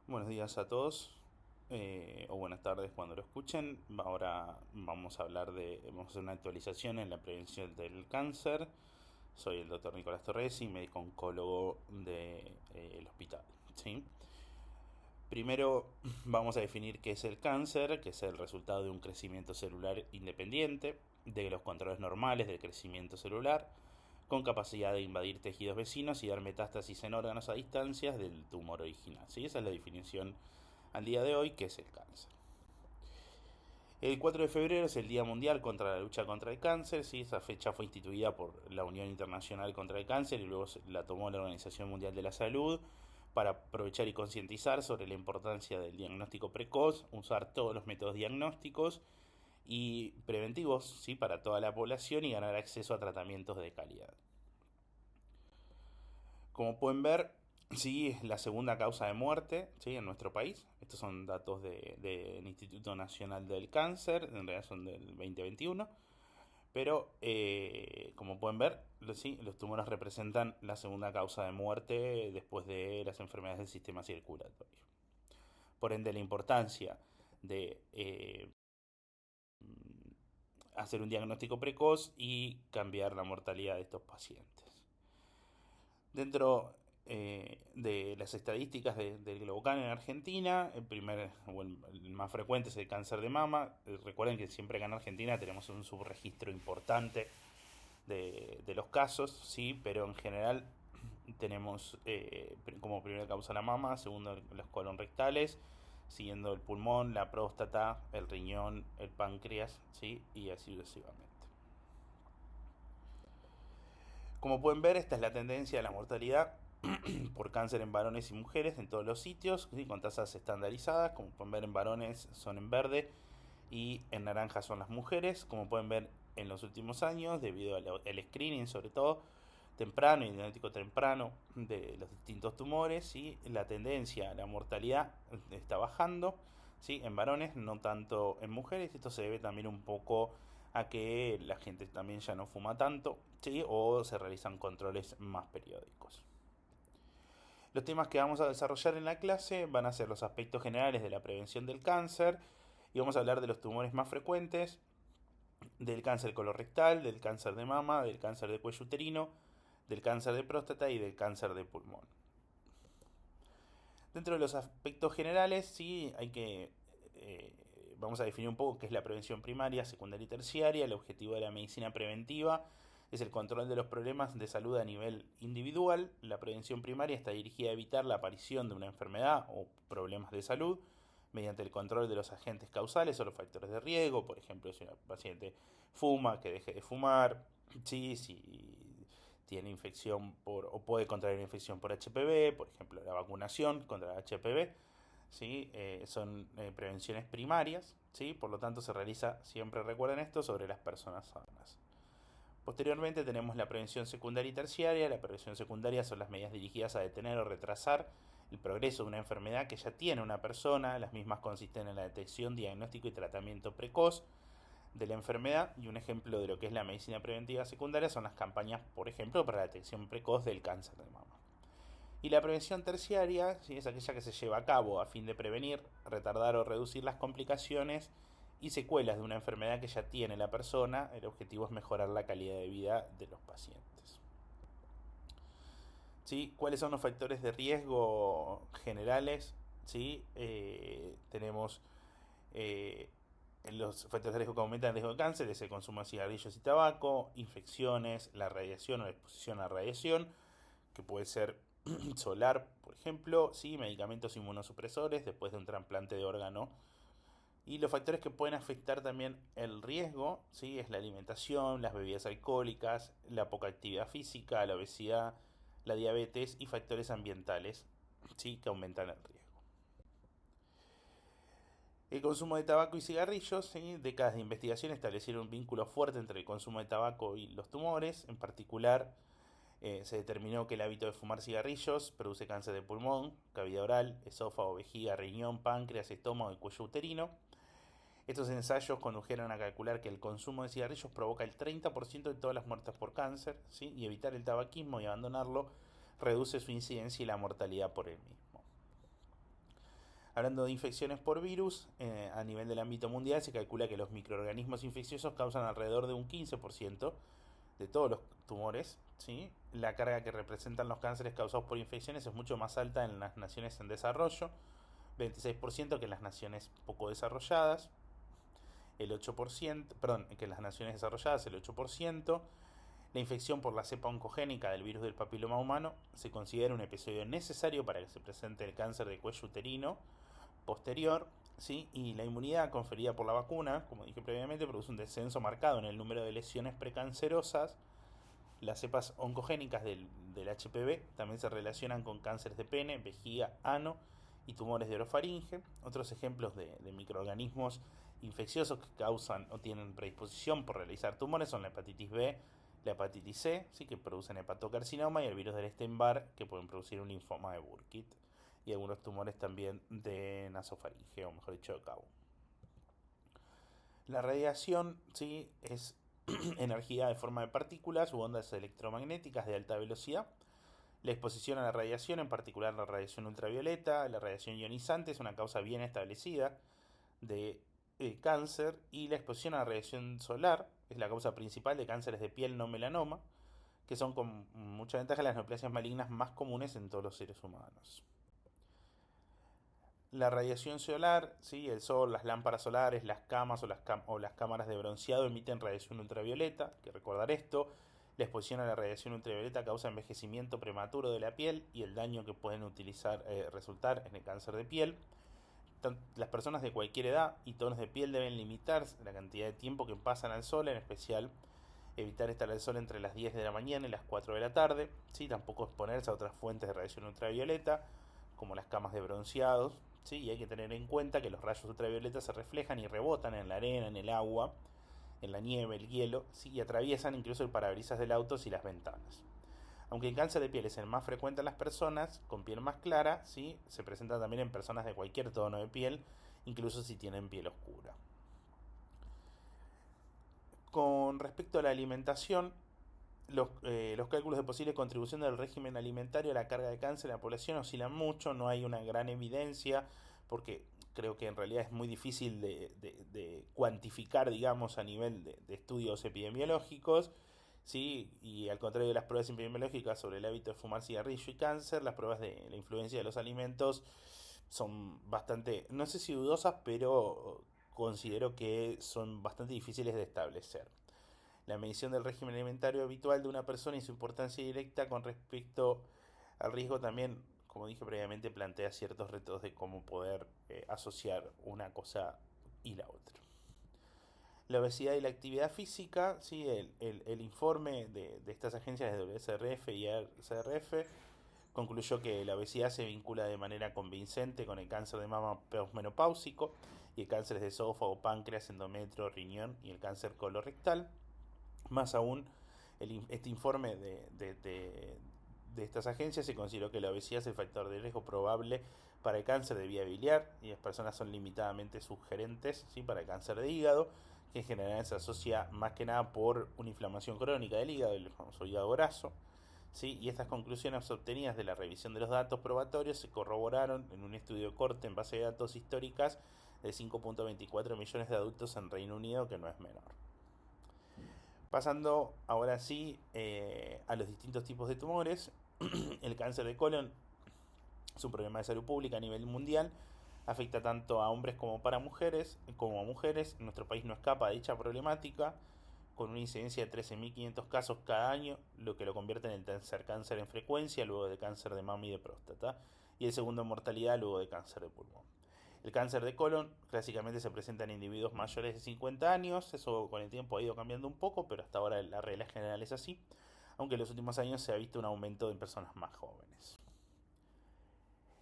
Buenos días a todos, o buenas tardes cuando lo escuchen. Ahora vamos a hacer una actualización en la prevención del cáncer. Soy el doctor Nicolás Torresi, médico oncólogo del hospital. ¿Sí? Primero vamos a definir qué es el cáncer, que es el resultado de un crecimiento celular independiente, de los controles normales del crecimiento celular, con capacidad de invadir tejidos vecinos y dar metástasis en órganos a distancias del tumor original. ¿Sí? Esa es la definición al día de hoy, que es el cáncer. El 4 de febrero es el Día Mundial contra la lucha contra el cáncer. ¿Sí? Esa fecha fue instituida por la Unión Internacional contra el Cáncer y luego la tomó la Organización Mundial de la Salud para aprovechar y concientizar sobre la importancia del diagnóstico precoz, usar todos los métodos diagnósticos y preventivos, ¿sí? Para toda la población y ganar acceso a tratamientos de calidad. Como pueden ver, sí es la segunda causa de muerte, ¿sí? En nuestro país. Estos son datos del Instituto Nacional del Cáncer, en realidad son del 2021. Pero como pueden ver, sí, los tumores representan la segunda causa de muerte después de las enfermedades del sistema circulatorio. Por ende, la importancia de hacer un diagnóstico precoz y cambiar la mortalidad de estos pacientes. Dentro de las estadísticas del Globocan en Argentina, el más frecuente es el cáncer de mama. Recuerden que siempre acá en Argentina tenemos un subregistro importante de los casos, sí, pero en general tenemos como primera causa la mama, segundo los colon rectales, siguiendo el pulmón, la próstata, el riñón, el páncreas, sí, y así sucesivamente. Como pueden ver, esta es la tendencia de la mortalidad por cáncer en varones y mujeres en todos los sitios, ¿sí? Con tasas estandarizadas. Como pueden ver, en varones son en verde y en naranja son las mujeres. Como pueden ver, en los últimos años, debido al screening sobre todo temprano y diagnóstico temprano de los distintos tumores, ¿sí? La tendencia a la mortalidad está bajando, ¿sí? En varones, no tanto en mujeres. Esto se debe también un poco a que la gente también ya no fuma tanto, ¿sí? O se realizan controles más periódicos. Los temas que vamos a desarrollar en la clase van a ser los aspectos generales de la prevención del cáncer y vamos a hablar de los tumores más frecuentes, del cáncer colorectal, del cáncer de mama, del cáncer de cuello uterino, del cáncer de próstata y del cáncer de pulmón. Dentro de los aspectos generales, sí, vamos a definir un poco qué es la prevención primaria, secundaria y terciaria. El objetivo de la medicina preventiva es el control de los problemas de salud a nivel individual. La prevención primaria está dirigida a evitar la aparición de una enfermedad o problemas de salud mediante el control de los agentes causales o los factores de riesgo. Por ejemplo, si una paciente fuma, que deje de fumar. Sí, si tiene infección o puede contraer una infección por HPV, por ejemplo, la vacunación contra el HPV, ¿sí? Son prevenciones primarias, ¿sí? Por lo tanto se realiza, siempre recuerden esto, sobre las personas sanas. Posteriormente tenemos la prevención secundaria y terciaria. La prevención secundaria son las medidas dirigidas a detener o retrasar el progreso de una enfermedad que ya tiene una persona. Las mismas consisten en la detección, diagnóstico y tratamiento precoz de la enfermedad, y un ejemplo de lo que es la medicina preventiva secundaria son las campañas, por ejemplo, para la detección precoz del cáncer de mama. Y la prevención terciaria, ¿sí? Es aquella que se lleva a cabo a fin de prevenir, retardar o reducir las complicaciones y secuelas de una enfermedad que ya tiene la persona. El objetivo es mejorar la calidad de vida de los pacientes. ¿Sí? ¿Cuáles son los factores de riesgo generales? ¿Sí? Tenemos eh, los factores de riesgo que aumentan el riesgo de cáncer: es el consumo de cigarrillos y tabaco, infecciones, la radiación o la exposición a radiación, que puede ser solar, por ejemplo, sí, medicamentos inmunosupresores después de un trasplante de órgano. Y los factores que pueden afectar también el riesgo, ¿sí? Es la alimentación, las bebidas alcohólicas, la poca actividad física, la obesidad, la diabetes y factores ambientales, ¿sí? Que aumentan el riesgo. El consumo de tabaco y cigarrillos, ¿sí? Décadas de investigación establecieron un vínculo fuerte entre el consumo de tabaco y los tumores. En particular, se determinó que el hábito de fumar cigarrillos produce cáncer de pulmón, cavidad oral, esófago, vejiga, riñón, páncreas, estómago y cuello uterino. Estos ensayos condujeron a calcular que el consumo de cigarrillos provoca el 30% de todas las muertes por cáncer, ¿sí? Y evitar el tabaquismo y abandonarlo reduce su incidencia y la mortalidad por el mismo. Hablando de infecciones por virus, a nivel del ámbito mundial se calcula que los microorganismos infecciosos causan alrededor de un 15% de todos los tumores. ¿Sí? La carga que representan los cánceres causados por infecciones es mucho más alta en las naciones en desarrollo, 26% que en las naciones poco desarrolladas, el 8%, perdón, que en las naciones desarrolladas el 8%. La infección por la cepa oncogénica del virus del papiloma humano se considera un episodio necesario para que se presente el cáncer de cuello uterino posterior, ¿sí? Y la inmunidad conferida por la vacuna, como dije previamente, produce un descenso marcado en el número de lesiones precancerosas. Las cepas oncogénicas del HPV también se relacionan con cánceres de pene, vejiga, ano y tumores de orofaringe. Otros ejemplos de microorganismos infecciosos que causan o tienen predisposición por realizar tumores son la hepatitis B, la hepatitis C, ¿sí? Que producen hepatocarcinoma, y el virus del Epstein-Barr, que pueden producir un linfoma de Burkitt, y algunos tumores también de nasofaringe, o mejor dicho, de Cabo. La radiación, ¿sí? Es energía de forma de partículas u ondas electromagnéticas de alta velocidad. La exposición a la radiación, en particular la radiación ultravioleta, la radiación ionizante, es una causa bien establecida de cáncer, y la exposición a la radiación solar es la causa principal de cánceres de piel no melanoma, que son con mucha ventaja las neoplasias malignas más comunes en todos los seres humanos. La radiación solar, ¿sí? El sol, las lámparas solares, las camas o las cámaras de bronceado emiten radiación ultravioleta. Hay que recordar esto. La exposición a la radiación ultravioleta causa envejecimiento prematuro de la piel y el daño que pueden resultar en el cáncer de piel. Las personas de cualquier edad y tonos de piel deben limitar la cantidad de tiempo que pasan al sol, en especial evitar estar al sol entre las 10 de la mañana y las 4 de la tarde. ¿Sí? Tampoco exponerse a otras fuentes de radiación ultravioleta, como las camas de bronceados. ¿Sí? Y hay que tener en cuenta que los rayos ultravioleta se reflejan y rebotan en la arena, en el agua, en la nieve, el hielo, ¿sí? Y atraviesan incluso el parabrisas del auto y las ventanas. Aunque el cáncer de piel es el más frecuente en las personas con piel más clara, ¿sí? Se presenta también en personas de cualquier tono de piel, incluso si tienen piel oscura. Con respecto a la alimentación, los cálculos de posible contribución del régimen alimentario a la carga de cáncer en la población oscilan mucho, no hay una gran evidencia, porque creo que en realidad es muy difícil de cuantificar, digamos, a nivel de estudios epidemiológicos. ¿Sí? Y al contrario de las pruebas epidemiológicas sobre el hábito de fumar cigarrillo y cáncer, las pruebas de la influencia de los alimentos son bastante, no sé si dudosas, pero considero que son bastante difíciles de establecer. La medición del régimen alimentario habitual de una persona y su importancia directa con respecto al riesgo también, como dije previamente, plantea ciertos retos de cómo poder asociar una cosa y la otra. La obesidad y la actividad física, ¿sí? El informe de estas agencias de WSRF y RCRF concluyó que la obesidad se vincula de manera convincente con el cáncer de mama posmenopáusico y el cáncer de esófago, páncreas, endometrio, riñón y el cáncer colorectal. Más aún, este informe de estas agencias se consideró que la obesidad es el factor de riesgo probable para el cáncer de vía biliar, y las personas son limitadamente sugerentes, ¿sí? Para el cáncer de hígado, que en general se asocia más que nada por una inflamación crónica del hígado, el famoso hígado graso. ¿Sí? Y estas conclusiones obtenidas de la revisión de los datos probatorios se corroboraron en un estudio de corte en base de datos históricas de 5.24 millones de adultos en Reino Unido, que no es menor. Pasando ahora sí a los distintos tipos de tumores, el cáncer de colon es un problema de salud pública a nivel mundial, afecta tanto a hombres como a mujeres. Nuestro país no escapa de dicha problemática, con una incidencia de 13.500 casos cada año, lo que lo convierte en el tercer cáncer en frecuencia, luego de cáncer de mama y de próstata, y el segundo en mortalidad, luego de cáncer de pulmón. El cáncer de colon clásicamente se presenta en individuos mayores de 50 años, eso con el tiempo ha ido cambiando un poco, pero hasta ahora la regla general es así, aunque en los últimos años se ha visto un aumento en personas más jóvenes.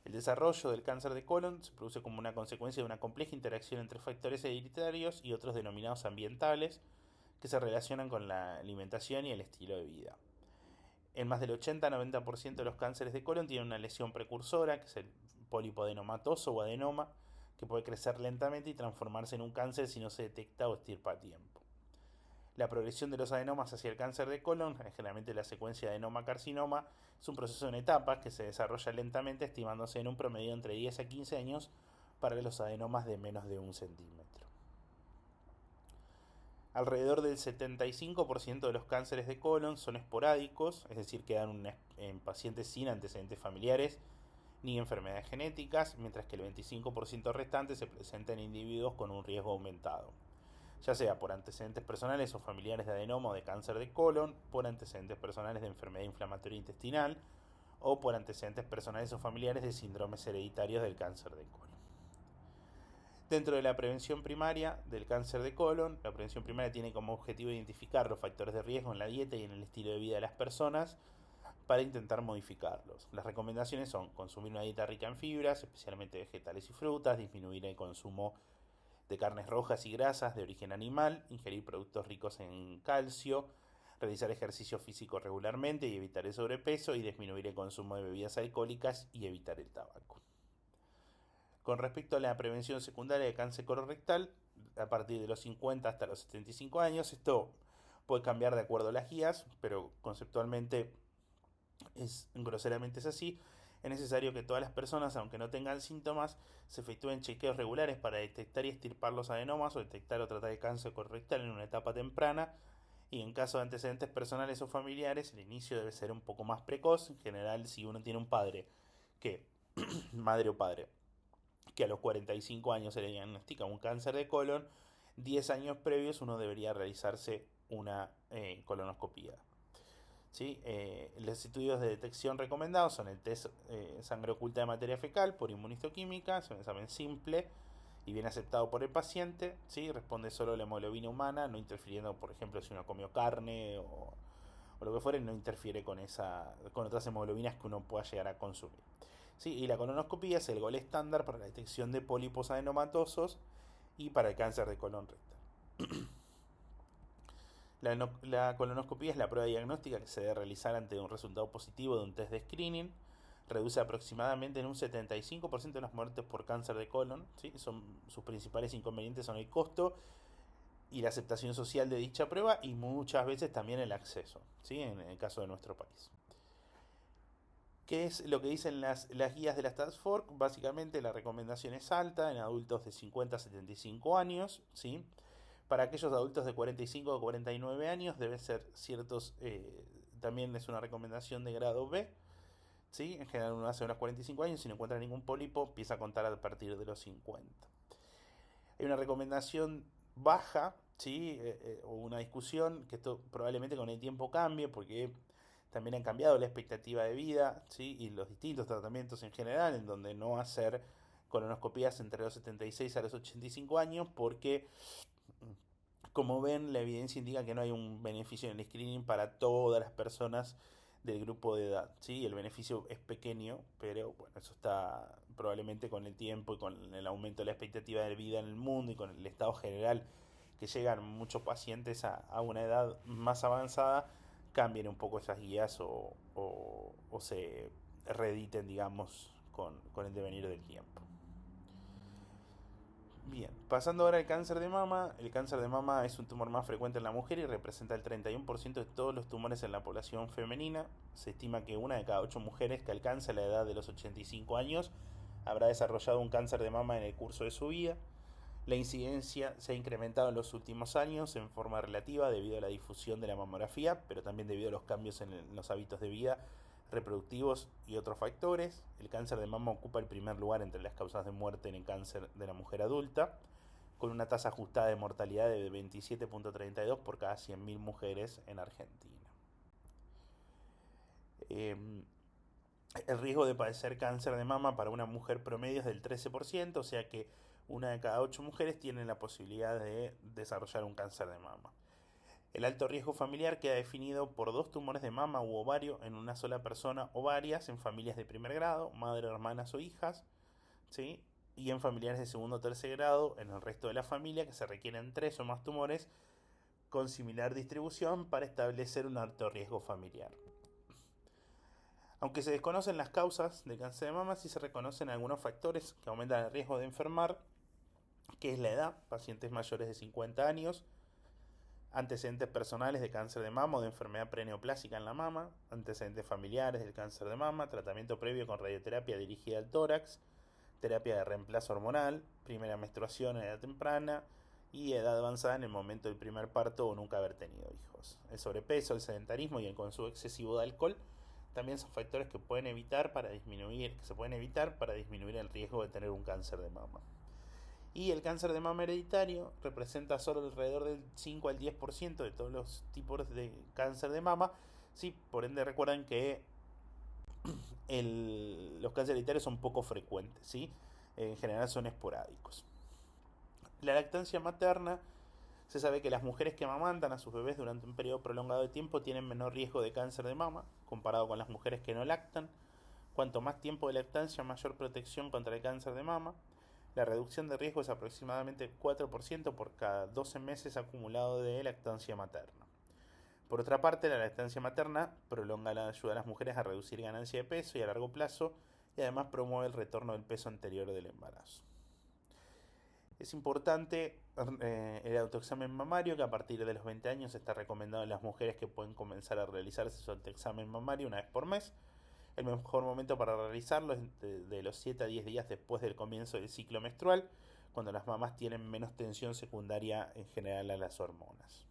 El desarrollo del cáncer de colon se produce como una consecuencia de una compleja interacción entre factores hereditarios y otros denominados ambientales, que se relacionan con la alimentación y el estilo de vida. En más del 80-90% de los cánceres de colon tienen una lesión precursora, que es el pólipo adenomatoso o adenoma, que puede crecer lentamente y transformarse en un cáncer si no se detecta o extirpa a tiempo. La progresión de los adenomas hacia el cáncer de colon, generalmente la secuencia adenoma-carcinoma, es un proceso en etapas que se desarrolla lentamente, estimándose en un promedio entre 10 a 15 años para los adenomas de menos de 1 centímetro. Alrededor del 75% de los cánceres de colon son esporádicos, es decir, quedan en pacientes sin antecedentes familiares ni enfermedades genéticas, mientras que el 25% restante se presenta en individuos con un riesgo aumentado, ya sea por antecedentes personales o familiares de adenoma o de cáncer de colon, por antecedentes personales de enfermedad inflamatoria intestinal o por antecedentes personales o familiares de síndromes hereditarios del cáncer de colon. Dentro de la prevención primaria del cáncer de colon, la prevención primaria tiene como objetivo identificar los factores de riesgo en la dieta y en el estilo de vida de las personas para intentar modificarlos. Las recomendaciones son consumir una dieta rica en fibras, especialmente vegetales y frutas, disminuir el consumo de carnes rojas y grasas de origen animal, ingerir productos ricos en calcio, realizar ejercicio físico regularmente y evitar el sobrepeso, y disminuir el consumo de bebidas alcohólicas y evitar el tabaco. Con respecto a la prevención secundaria de cáncer colorectal, a partir de los 50 hasta los 75 años, esto puede cambiar de acuerdo a las guías, pero conceptualmente groseramente es así. Es necesario que todas las personas, aunque no tengan síntomas, se efectúen chequeos regulares para detectar y extirpar los adenomas o detectar o tratar el cáncer colorectal en una etapa temprana, y en caso de antecedentes personales o familiares, el inicio debe ser un poco más precoz. En general, si uno tiene un padre que, madre o padre, que a los 45 años se le diagnostica un cáncer de colon, 10 años previos uno debería realizarse una colonoscopía. ¿Sí? Los estudios de detección recomendados son el test sangre oculta de materia fecal por inmunistoquímica, es un examen simple y bien aceptado por el paciente, ¿sí? Responde solo a la hemoglobina humana, no interfiriendo, por ejemplo, si uno comió carne o lo que fuere, no interfiere con otras hemoglobinas que uno pueda llegar a consumir. ¿Sí? Y la colonoscopía es el gol estándar para la detección de pólipos adenomatosos y para el cáncer de colon rectal. La colonoscopía es la prueba diagnóstica que se debe realizar ante un resultado positivo de un test de screening. Reduce aproximadamente en un 75% de las muertes por cáncer de colon, ¿sí? Sus principales inconvenientes son el costo y la aceptación social de dicha prueba, y muchas veces también el acceso, ¿sí? En el caso de nuestro país. ¿Qué es lo que dicen las guías de la Task Force? Básicamente la recomendación es alta en adultos de 50 a 75 años, ¿sí? Para aquellos adultos de 45 a 49 años debe ser también es una recomendación de grado B, ¿sí? En general uno hace unos 45 años, si no encuentra ningún pólipo empieza a contar a partir de los 50. Hay una recomendación baja, ¿sí? O una discusión, que esto probablemente con el tiempo cambie, porque también han cambiado la expectativa de vida, ¿sí? Y los distintos tratamientos en general, en donde no hacer colonoscopías entre los 76 a los 85 años, porque, como ven, la evidencia indica que no hay un beneficio en el screening para todas las personas del grupo de edad, ¿sí? El beneficio es pequeño, pero bueno, eso está probablemente con el tiempo y con el aumento de la expectativa de vida en el mundo y con el estado general que llegan muchos pacientes a una edad más avanzada, cambien un poco esas guías o se reediten, digamos, con el devenir del tiempo. Bien, pasando ahora al cáncer de mama. El cáncer de mama es un tumor más frecuente en la mujer y representa el 31% de todos los tumores en la población femenina. Se estima que una de cada 8 mujeres que alcanza la edad de los 85 años habrá desarrollado un cáncer de mama en el curso de su vida. La incidencia se ha incrementado en los últimos años en forma relativa debido a la difusión de la mamografía, pero también debido a los cambios en los hábitos de vida reproductivos y otros factores. El cáncer de mama ocupa el primer lugar entre las causas de muerte en el cáncer de la mujer adulta, con una tasa ajustada de mortalidad de 27.32 por cada 100.000 mujeres en Argentina. El riesgo de padecer cáncer de mama para una mujer promedio es del 13%, o sea que una de cada 8 mujeres tiene la posibilidad de desarrollar un cáncer de mama. El alto riesgo familiar queda definido por 2 tumores de mama u ovario en una sola persona o varias en familias de primer grado, madre, hermanas o hijas, ¿sí? Y en familiares de segundo o tercer grado en el resto de la familia, que se requieren 3 o más tumores con similar distribución para establecer un alto riesgo familiar. Aunque se desconocen las causas del cáncer de mama, sí se reconocen algunos factores que aumentan el riesgo de enfermar, que es la edad, pacientes mayores de 50 años, antecedentes personales de cáncer de mama o de enfermedad preneoplásica en la mama, antecedentes familiares del cáncer de mama, tratamiento previo con radioterapia dirigida al tórax, terapia de reemplazo hormonal, primera menstruación en edad temprana y edad avanzada en el momento del primer parto o nunca haber tenido hijos. El sobrepeso, el sedentarismo y el consumo excesivo de alcohol también son factores que se pueden evitar para disminuir el riesgo de tener un cáncer de mama. Y el cáncer de mama hereditario representa solo alrededor del 5 al 10% de todos los tipos de cáncer de mama. Sí, por ende recuerden que los cánceres hereditarios son poco frecuentes, ¿sí? En general son esporádicos. La lactancia materna, se sabe que las mujeres que amamantan a sus bebés durante un periodo prolongado de tiempo tienen menor riesgo de cáncer de mama comparado con las mujeres que no lactan. Cuanto más tiempo de lactancia, mayor protección contra el cáncer de mama. La reducción de riesgo es aproximadamente 4% por cada 12 meses acumulado de lactancia materna. Por otra parte, la lactancia materna prolonga la ayuda a las mujeres a reducir ganancia de peso y a largo plazo, y además promueve el retorno del peso anterior del embarazo. Es importante el autoexamen mamario, que a partir de los 20 años está recomendado en las mujeres que pueden comenzar a realizarse su autoexamen mamario una vez por mes. El mejor momento para realizarlo es de los 7 a 10 días después del comienzo del ciclo menstrual, cuando las mamás tienen menos tensión secundaria en general a las hormonas.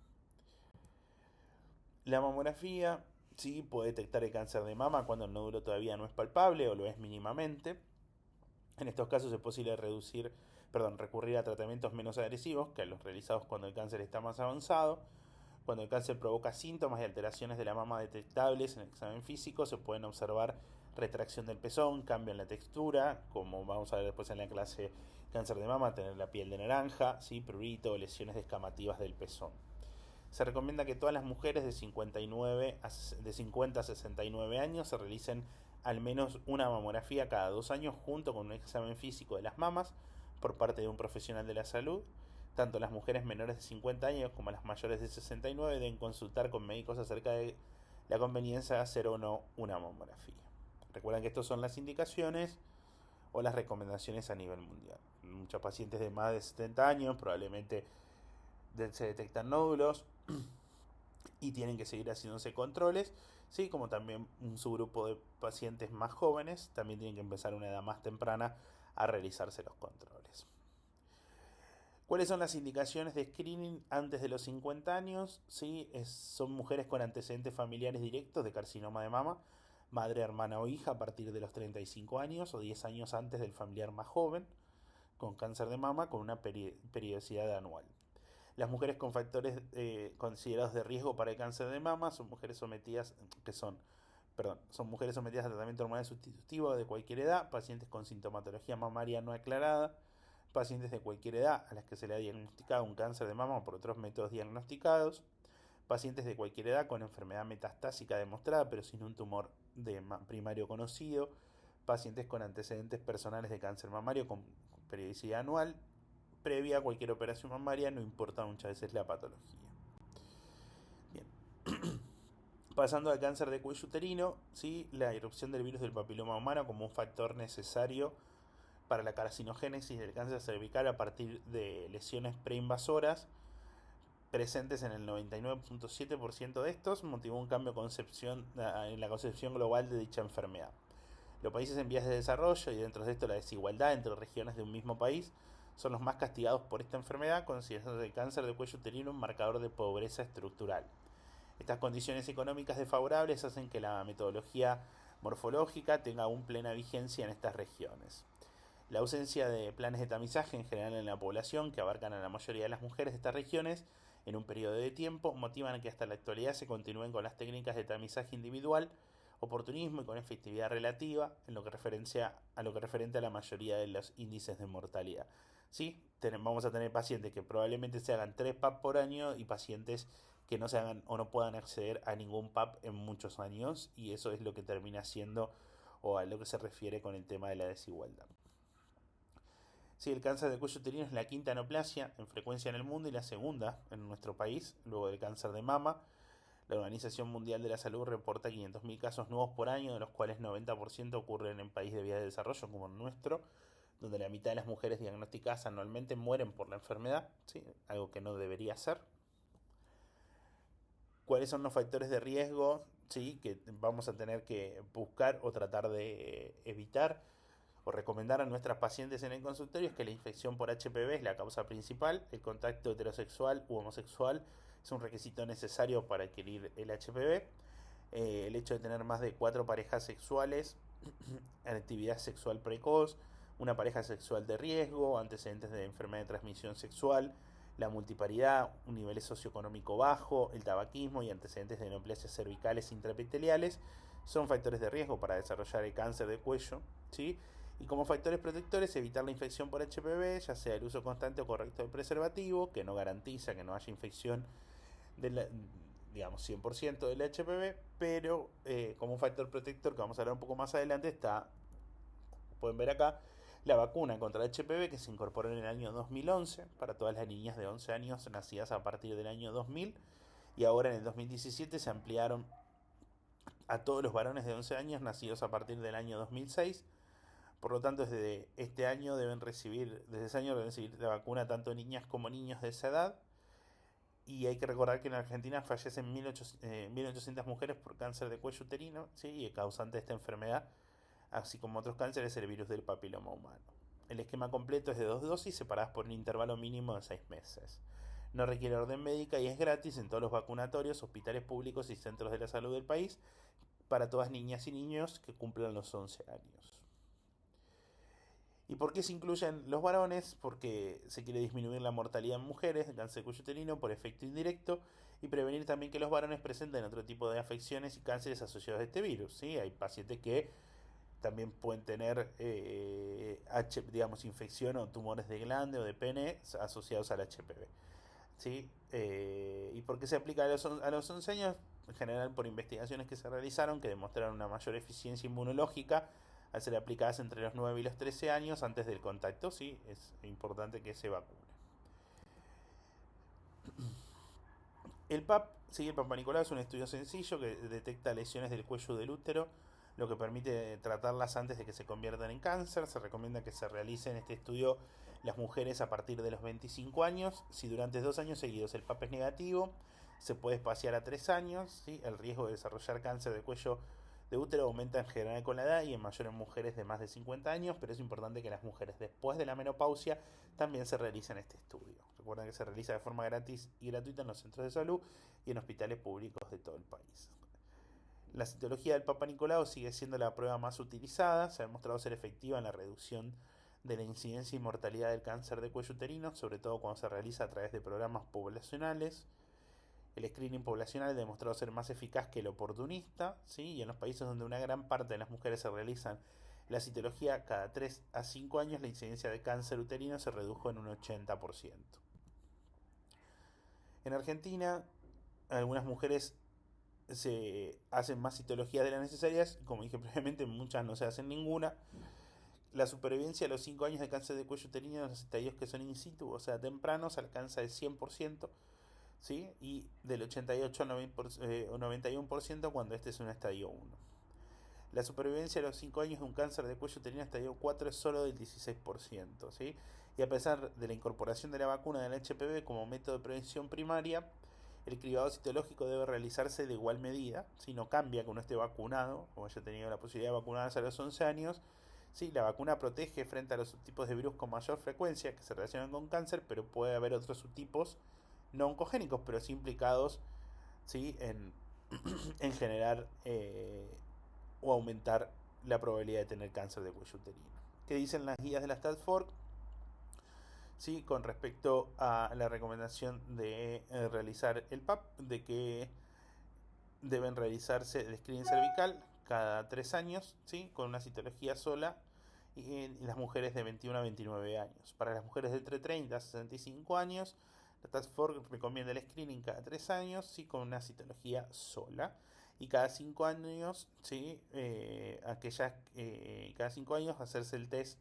La mamografía sí puede detectar el cáncer de mama cuando el nódulo todavía no es palpable o lo es mínimamente. En estos casos es posible recurrir a tratamientos menos agresivos que a los realizados cuando el cáncer está más avanzado. Cuando el cáncer provoca síntomas y alteraciones de la mama detectables en el examen físico, se pueden observar retracción del pezón, cambio en la textura, como vamos a ver después en la clase cáncer de mama, tener la piel de naranja, ¿sí? Prurito o lesiones descamativas del pezón. Se recomienda que todas las mujeres de 50 a 69 años se realicen al menos una mamografía cada 2 años junto con un examen físico de las mamas por parte de un profesional de la salud. Tanto las mujeres menores de 50 años como las mayores de 69 deben consultar con médicos acerca de la conveniencia de hacer o no una mamografía. Recuerden que estas son las indicaciones o las recomendaciones a nivel mundial. Muchos pacientes de más de 70 años probablemente se detectan nódulos y tienen que seguir haciéndose controles, ¿sí? Como también un subgrupo de pacientes más jóvenes también tienen que empezar a una edad más temprana a realizarse los controles. ¿Cuáles son las indicaciones de screening antes de los 50 años? ¿Sí? Son mujeres con antecedentes familiares directos de carcinoma de mama, madre, hermana o hija a partir de los 35 años o 10 años antes del familiar más joven con cáncer de mama con una periodicidad anual. Las mujeres con factores considerados de riesgo para el cáncer de mama son mujeres sometidas a tratamiento hormonal sustitutivo de cualquier edad, pacientes con sintomatología mamaria no aclarada, pacientes de cualquier edad a las que se le ha diagnosticado un cáncer de mama por otros métodos diagnosticados, pacientes de cualquier edad con enfermedad metastásica demostrada pero sin un tumor primario conocido, pacientes con antecedentes personales de cáncer mamario con periodicidad anual, previa a cualquier operación mamaria, no importa muchas veces la patología. Bien. Pasando al cáncer de cuello uterino, ¿sí? La irrupción del virus del papiloma humano como un factor necesario para la carcinogénesis del cáncer cervical a partir de lesiones preinvasoras presentes en el 99.7% de estos, motivó un cambio en la concepción global de dicha enfermedad. Los países en vías de desarrollo y dentro de esto la desigualdad entre regiones de un mismo país son los más castigados por esta enfermedad, considerando el cáncer de cuello uterino un marcador de pobreza estructural. Estas condiciones económicas desfavorables hacen que la metodología morfológica tenga aún plena vigencia en estas regiones. La ausencia de planes de tamizaje en general en la población, que abarcan a la mayoría de las mujeres de estas regiones en un periodo de tiempo, motivan a que hasta la actualidad se continúen con las técnicas de tamizaje individual, oportunismo y con efectividad relativa en lo que referente a la mayoría de los índices de mortalidad. ¿Sí? Vamos a tener pacientes que probablemente se hagan 3 PAP por año y pacientes que no se hagan o no puedan acceder a ningún PAP en muchos años, y eso es lo que termina siendo o a lo que se refiere con el tema de la desigualdad. Sí, el cáncer de cuello uterino es la quinta neoplasia en frecuencia en el mundo y la segunda en nuestro país, luego del cáncer de mama. La Organización Mundial de la Salud reporta 500.000 casos nuevos por año, de los cuales 90% ocurren en países de vías de desarrollo como el nuestro, donde la mitad de las mujeres diagnosticadas anualmente mueren por la enfermedad, ¿sí? Algo que no debería ser. ¿Cuáles son los factores de riesgo, ¿sí? Que vamos a tener que buscar o tratar de evitar? o recomendar a nuestras pacientes en el consultorio es que la infección por HPV es la causa principal, el contacto heterosexual u homosexual es un requisito necesario para adquirir el HPV, el hecho de tener más de 4 parejas sexuales, actividad sexual precoz, una pareja sexual de riesgo, antecedentes de enfermedad de transmisión sexual, la multiparidad, un nivel socioeconómico bajo, el tabaquismo y antecedentes de neoplasias cervicales intraepiteliales son factores de riesgo para desarrollar el cáncer de cuello, ¿sí? Y como factores protectores, evitar la infección por HPV, ya sea el uso constante o correcto del preservativo, que no garantiza que no haya infección de la, digamos, 100% del HPV, pero como un factor protector que vamos a hablar un poco más adelante está, pueden ver acá, la vacuna contra el HPV que se incorporó en el año 2011 para todas las niñas de 11 años nacidas a partir del año 2000 y ahora en el 2017 se ampliaron a todos los varones de 11 años nacidos a partir del año 2006. Por lo tanto, desde este año desde ese año deben recibir la vacuna tanto niñas como niños de esa edad. Y hay que recordar que en Argentina fallecen 1.800 mujeres por cáncer de cuello uterino, ¿sí? Y el causante de esta enfermedad, así como otros cánceres, es el virus del papiloma humano. El esquema completo es de 2 dosis separadas por un intervalo mínimo de 6 meses. No requiere orden médica y es gratis en todos los vacunatorios, hospitales públicos y centros de la salud del país para todas niñas y niños que cumplan los 11 años. ¿Y por qué se incluyen los varones? Porque se quiere disminuir la mortalidad en mujeres de cáncer de cuello uterino por efecto indirecto y prevenir también que los varones presenten otro tipo de afecciones y cánceres asociados a este virus. ¿Sí? Hay pacientes que también pueden tener digamos, infección o tumores de glande o de pene asociados al HPV. ¿Sí? ¿Y por qué se aplica a los 11 años? En general por investigaciones que se realizaron que demostraron una mayor eficiencia inmunológica al ser aplicadas entre los 9 y los 13 años antes del contacto. Sí, es importante que se vacune. El PAP, sí, el Papa Nicolau es un estudio sencillo que detecta lesiones del cuello del útero, lo que permite tratarlas antes de que se conviertan en cáncer. Se recomienda que se realice en este estudio las mujeres a partir de los 25 años. Si durante 2 años seguidos el PAP es negativo, se puede espaciar a 3 años. ¿Sí? El riesgo de desarrollar cáncer de cuello de útero aumenta en general con la edad y en mayor en mujeres de más de 50 años, pero es importante que las mujeres después de la menopausia también se realicen este estudio. Recuerden que se realiza de forma gratis y gratuita en los centros de salud y en hospitales públicos de todo el país. La citología del Papa Nicolau sigue siendo la prueba más utilizada, se ha demostrado ser efectiva en la reducción de la incidencia y mortalidad del cáncer de cuello uterino, sobre todo cuando se realiza a través de programas poblacionales. El screening poblacional ha demostrado ser más eficaz que el oportunista, ¿sí? Y en los países donde una gran parte de las mujeres se realizan la citología cada 3 a 5 años, la incidencia de cáncer uterino se redujo en un 80%. En Argentina, algunas mujeres se hacen más citologías de las necesarias, como dije previamente, muchas no se hacen ninguna. La supervivencia a los 5 años de cáncer de cuello uterino en los estadios que son in situ, o sea, tempranos, alcanza el 100%, ¿sí? Y del 88 al 91% cuando este es un estadio 1. La supervivencia a los 5 años de un cáncer de cuello uterino estadio 4 es solo del 16%, ¿sí? Y a pesar de la incorporación de la vacuna del HPV como método de prevención primaria, el cribado citológico debe realizarse de igual medida, si no cambia que uno esté vacunado o haya tenido la posibilidad de vacunarse a los 11 años. Sí, la vacuna protege frente a los subtipos de virus con mayor frecuencia que se relacionan con cáncer, pero puede haber otros subtipos no oncogénicos, pero sí implicados, ¿sí? en generar o aumentar la probabilidad de tener cáncer de cuello uterino. ¿Qué dicen las guías de la Stanford? Sí, con respecto a la recomendación de realizar el PAP, de que deben realizarse el screening cervical cada 3 años, ¿sí? Con una citología sola y en las mujeres de 21 a 29 años. Para las mujeres de entre 30 a 65 años, la Task Force recomienda el screening cada 3 años, sí, con una citología sola. Y cada 5 años, ¿sí? Cada 5 años hacerse el test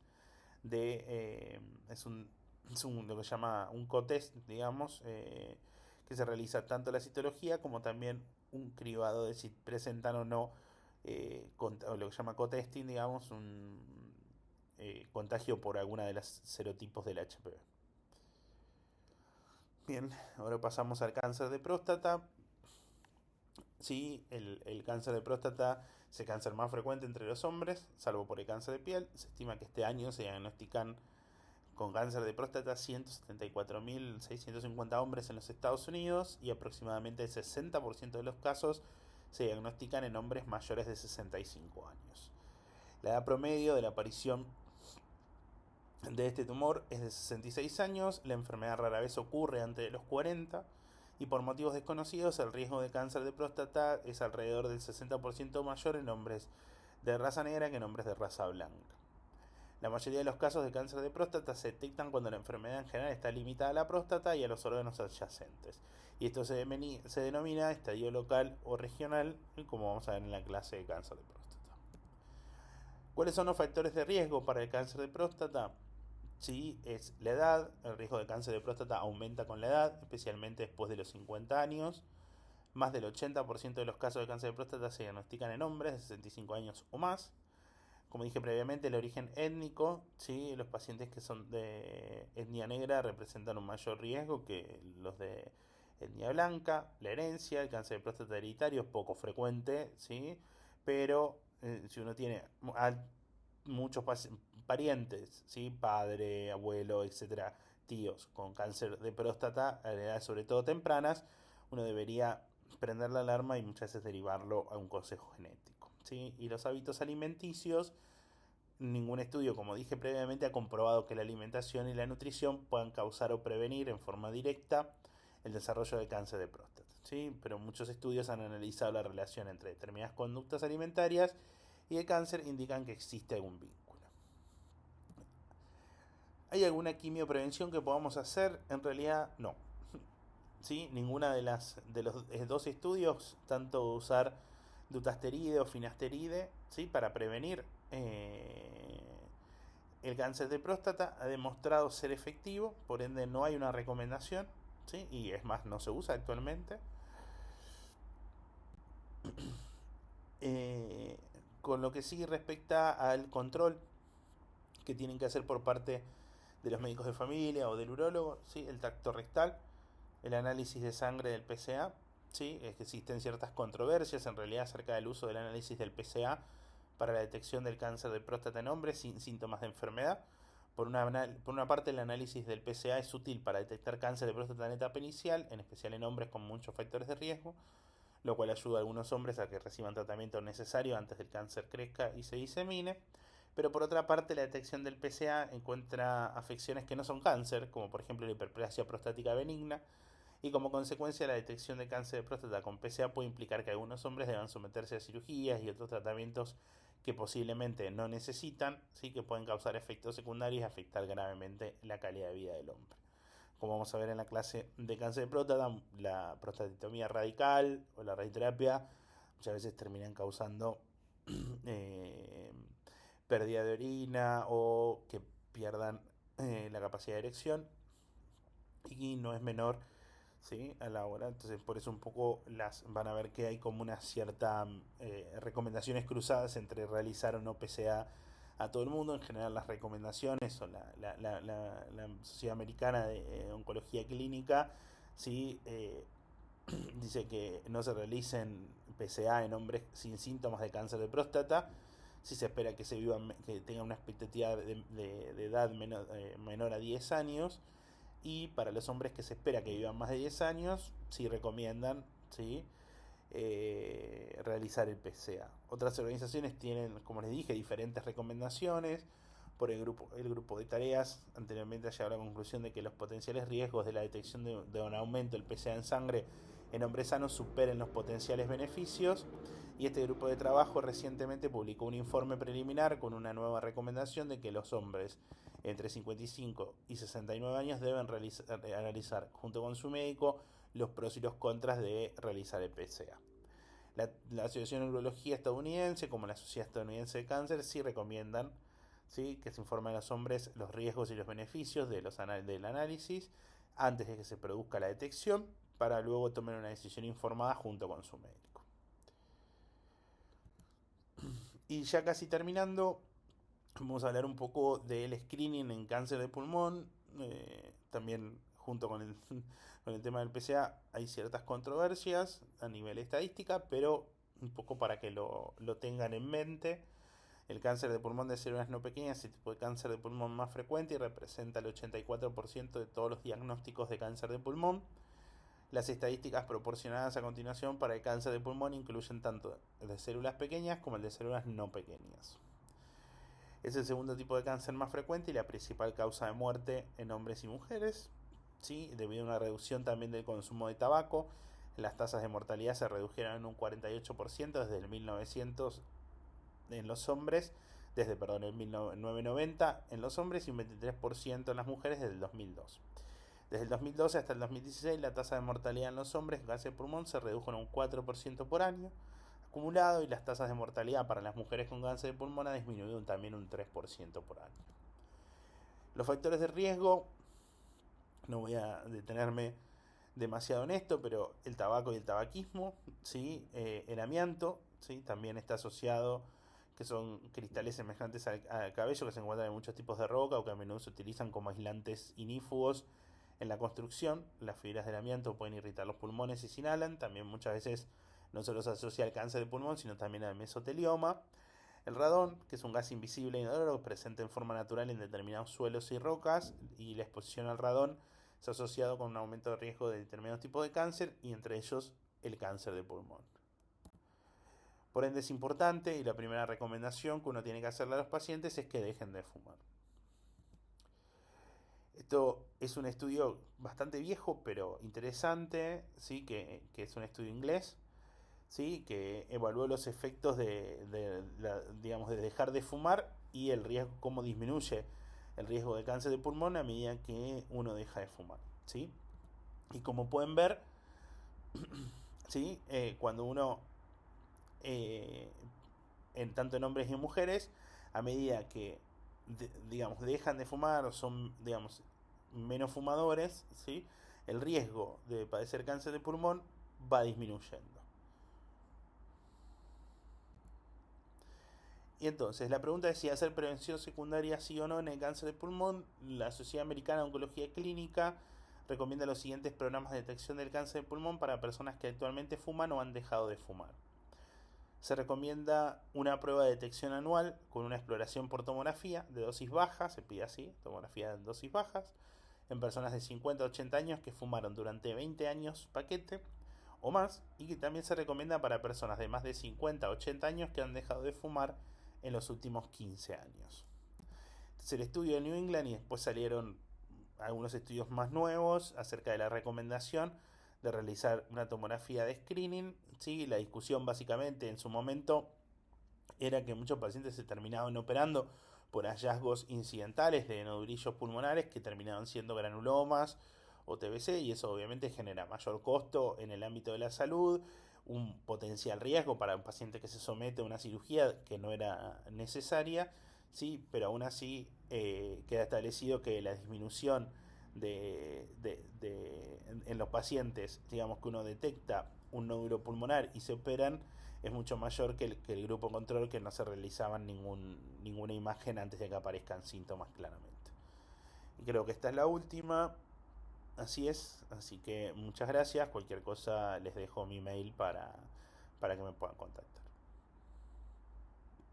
de... lo que se llama un co-test, digamos, que se realiza tanto la citología como también un cribado de si presentan o no, o lo que se llama co-testing, digamos, un contagio por alguna de las serotipos del HPV. Bien, ahora pasamos al cáncer de próstata. Sí, el cáncer de próstata Es el cáncer más frecuente entre los hombres, salvo por el cáncer de piel. Se estima que este año se diagnostican con cáncer de próstata 174.650 hombres en los Estados Unidos y aproximadamente el 60% de los casos se diagnostican en hombres mayores de 65 años. La edad promedio de la aparición de este tumor es de 66 años, la enfermedad rara vez ocurre antes de los 40 y por motivos desconocidos el riesgo de cáncer de próstata es alrededor del 60% mayor en hombres de raza negra que en hombres de raza blanca. La mayoría de los casos de cáncer de próstata se detectan cuando la enfermedad en general está limitada a la próstata y a los órganos adyacentes. Y esto se denomina estadio local o regional, como vamos a ver en la clase de cáncer de próstata. ¿Cuáles son los factores de riesgo para el cáncer de próstata? Sí, es la edad. El riesgo de cáncer de próstata aumenta con la edad, especialmente después de los 50 años. Más del 80% de los casos de cáncer de próstata se diagnostican en hombres de 65 años o más. Como dije previamente, el origen étnico, ¿sí? Los pacientes que son de etnia negra representan un mayor riesgo que los de etnia blanca. La herencia, el cáncer de próstata hereditario es poco frecuente, ¿sí? Pero si uno tiene muchos parientes, ¿sí? Padre, abuelo, etcétera, tíos con cáncer de próstata a edades sobre todo tempranas, uno debería prender la alarma y muchas veces derivarlo a un consejo genético, ¿sí? Y los hábitos alimenticios, ningún estudio, como dije previamente, ha comprobado que la alimentación y la nutrición puedan causar o prevenir en forma directa el desarrollo de cáncer de próstata, ¿sí? Pero muchos estudios han analizado la relación entre determinadas conductas alimentarias y el cáncer, indican que existe algún vínculo. ¿Hay alguna quimioprevención que podamos hacer? En realidad no. ¿Sí? Ninguna de los dos estudios, tanto usar dutasteride o finasteride, ¿sí? Para prevenir el cáncer de próstata, ha demostrado ser efectivo, por ende no hay una recomendación, ¿sí? Y es más, no se usa actualmente. Con lo que sí respecta al control que tienen que hacer por parte de los médicos de familia o del urólogo, ¿sí? El tacto rectal, el análisis de sangre del PSA, ¿sí? Es que existen ciertas controversias en realidad acerca del uso del análisis del PSA para la detección del cáncer de próstata en hombres sin síntomas de enfermedad. Por una parte, el análisis del PSA es útil para detectar cáncer de próstata en etapa inicial, en especial en hombres con muchos factores de riesgo, lo cual ayuda a algunos hombres a que reciban tratamiento necesario antes del cáncer crezca y se disemine. Pero por otra parte, la detección del PSA encuentra afecciones que no son cáncer, como por ejemplo la hiperplasia prostática benigna, y como consecuencia la detección de cáncer de próstata con PSA puede implicar que algunos hombres deban someterse a cirugías y otros tratamientos que posiblemente no necesitan, ¿sí? Que pueden causar efectos secundarios y afectar gravemente la calidad de vida del hombre. Como vamos a ver en la clase de cáncer de próstata, la prostatictomía radical o la radioterapia muchas veces terminan causando eh, pérdida de orina o que pierdan la capacidad de erección, y no es menor, ¿sí? A la hora, entonces por eso un poco van a ver que hay como una cierta recomendaciones cruzadas entre realizar o no PCA a todo el mundo. En general las recomendaciones o la Sociedad Americana de Oncología Clínica, ¿sí? Dice que no se realicen PCA en hombres sin síntomas de cáncer de próstata si se espera que que tengan una expectativa de edad menor a 10 años, y para los hombres que se espera que vivan más de 10 años, sí recomiendan, ¿sí? Realizar el PCA. Otras organizaciones tienen, como les dije, diferentes recomendaciones. Por el grupo de tareas anteriormente ha llegado a la conclusión de que los potenciales riesgos de la detección de un aumento del PCA en sangre en hombres sanos superen los potenciales beneficios, y este grupo de trabajo recientemente publicó un informe preliminar con una nueva recomendación de que los hombres entre 55 y 69 años deben analizar junto con su médico los pros y los contras de realizar el PCA. La Asociación de Neurología estadounidense, como la Sociedad Estadounidense de Cáncer, sí recomiendan, ¿sí? Que se informe a los hombres los riesgos y los beneficios del análisis antes de que se produzca la detección, para luego tomar una decisión informada junto con su médico. Y ya casi terminando, vamos a hablar un poco del screening en cáncer de pulmón. También junto con con el tema del PCA hay ciertas controversias a nivel estadística, pero un poco para que lo tengan en mente. El cáncer de pulmón de células no pequeñas es el tipo de cáncer de pulmón más frecuente y representa el 84% de todos los diagnósticos de cáncer de pulmón. Las estadísticas proporcionadas a continuación para el cáncer de pulmón incluyen tanto el de células pequeñas como el de células no pequeñas. Es el segundo tipo de cáncer más frecuente y la principal causa de muerte en hombres y mujeres, ¿sí? Debido a una reducción también del consumo de tabaco. Las tasas de mortalidad se redujeron en un 48% desde el 1900 en los hombres, el 1990 en los hombres y un 23% en las mujeres desde el 2002. Desde el 2012 hasta el 2016 la tasa de mortalidad en los hombres con cáncer de pulmón se redujo en un 4% por año acumulado y las tasas de mortalidad para las mujeres con cáncer de pulmón ha disminuido también un 3% por año. Los factores de riesgo, no voy a detenerme demasiado en esto, pero el tabaco y el tabaquismo, ¿sí? El amianto, ¿sí? También está asociado, que son cristales semejantes al cabello que se encuentran en muchos tipos de roca o que a menudo se utilizan como aislantes inífugos en la construcción. Las fibras del amianto pueden irritar los pulmones si se inhalan. También muchas veces no solo se asocia al cáncer de pulmón, sino también al mesotelioma. El radón, que es un gas invisible e inodoro presente en forma natural en determinados suelos y rocas, y la exposición al radón se ha asociado con un aumento de riesgo de determinados tipos de cáncer, y entre ellos el cáncer de pulmón. Por ende es importante, y la primera recomendación que uno tiene que hacerle a los pacientes es que dejen de fumar. Esto es un estudio bastante viejo, pero interesante, ¿sí? que es un estudio inglés, ¿sí? Que evaluó los efectos de dejar de fumar y el riesgo, cómo disminuye el riesgo de cáncer de pulmón a medida que uno deja de fumar, ¿sí? Y como pueden ver, ¿sí? Cuando uno, eh, tanto en hombres y en mujeres, a medida que dejan de fumar o son, menos fumadores, ¿sí? El riesgo de padecer cáncer de pulmón va disminuyendo. Y entonces, la pregunta es si hacer prevención secundaria sí o no en el cáncer de pulmón. La Sociedad Americana de Oncología Clínica recomienda los siguientes programas de detección del cáncer de pulmón para personas que actualmente fuman o han dejado de fumar. Se recomienda una prueba de detección anual con una exploración por tomografía de dosis bajas, se pide así, tomografía de dosis bajas, en personas de 50 a 80 años que fumaron durante 20 años paquete o más, y que también se recomienda para personas de más de 50 a 80 años que han dejado de fumar en los últimos 15 años. Entonces el estudio de New England y después salieron algunos estudios más nuevos acerca de la recomendación de realizar una tomografía de screening. ¿Sí? La discusión básicamente en su momento era que muchos pacientes se terminaban operando por hallazgos incidentales de nodulillos pulmonares que terminaban siendo granulomas o TBC, y eso obviamente genera mayor costo en el ámbito de la salud, un potencial riesgo para un paciente que se somete a una cirugía que no era necesaria, ¿sí? Pero aún así queda establecido que la disminución en los pacientes, digamos que uno detecta un nódulo pulmonar y se operan, es mucho mayor que el grupo control, que no se realizaban ninguna imagen antes de que aparezcan síntomas claramente. Y creo que esta es la última. Así es, así que muchas gracias. Cualquier cosa les dejo mi mail para que me puedan contactar.